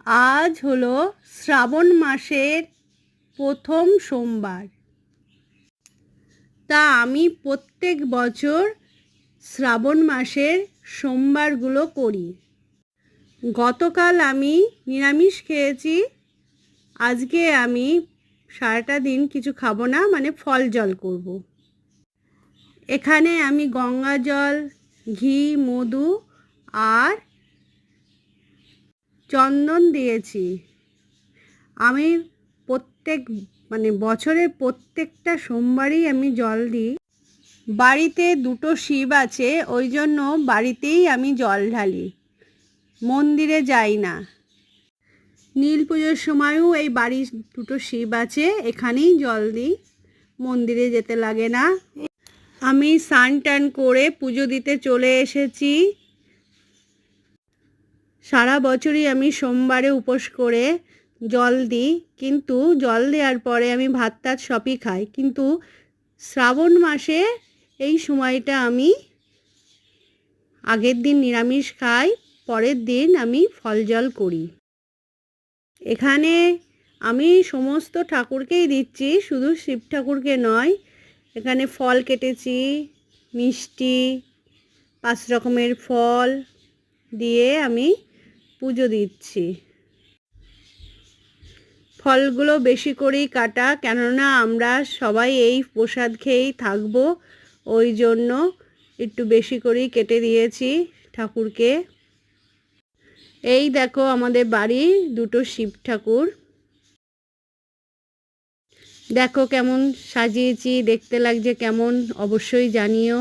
আজ হলো শ্রাবণ মাসের প্রথম সোমবার। তা আমি প্রত্যেক বছর শ্রাবণ মাসের সোমবারগুলো করি। গতকাল আমি নিরামিষ খেয়েছি, আজকে আমি সারাটা দিন কিছু খাবো না, মানে ফল জল করব। এখানে আমি গঙ্গা জল, ঘি, মধু আর চন্দন দিয়েছি। আমি বছরের প্রত্যেকটা সোমবারই আমি জল দিই। বাড়িতে দুটো শিব আছে, ওই জন্য বাড়িতেই আমি জল ঢালি, মন্দিরে যাই না। নীল পুজোর সময়ও এই বাড়ির দুটো শিব আছে, এখানেই জল দিই, মন্দিরে যেতে লাগে না। আমি স্নান টান করে পুজো দিতে চলে এসেছি। সারা বছরই আমি সোমবারে উপোস করে জল দিই, কিন্তু জল দেওয়ার পরে আমি ভাত টাত সবই খাই, কিন্তু শ্রাবণ মাসে এই সময়টা আমি আগের দিন নিরামিষ খাই, পরের দিন আমি ফল জল করি। এখানে আমি সমস্ত ঠাকুরকেই দিচ্ছি, শুধু শিব ঠাকুরকে নয়। এখানে ফল কেটেছি, মিষ্টি, 5 রকমের ফল দিয়ে আমি পুজো দিচ্ছি। ফলগুলো বেশি করেই কাটা, কেননা আমরা সবাই এই প্রসাদ খেয়েই থাকবো, ওই জন্য একটু বেশি করেই কেটে দিয়েছি ঠাকুরকে। এই দেখো আমাদের বাড়ি দুটো শিব ঠাকুর, দেখো কেমন সাজিয়েছি, দেখতে লাগছে কেমন অবশ্যই জানিও।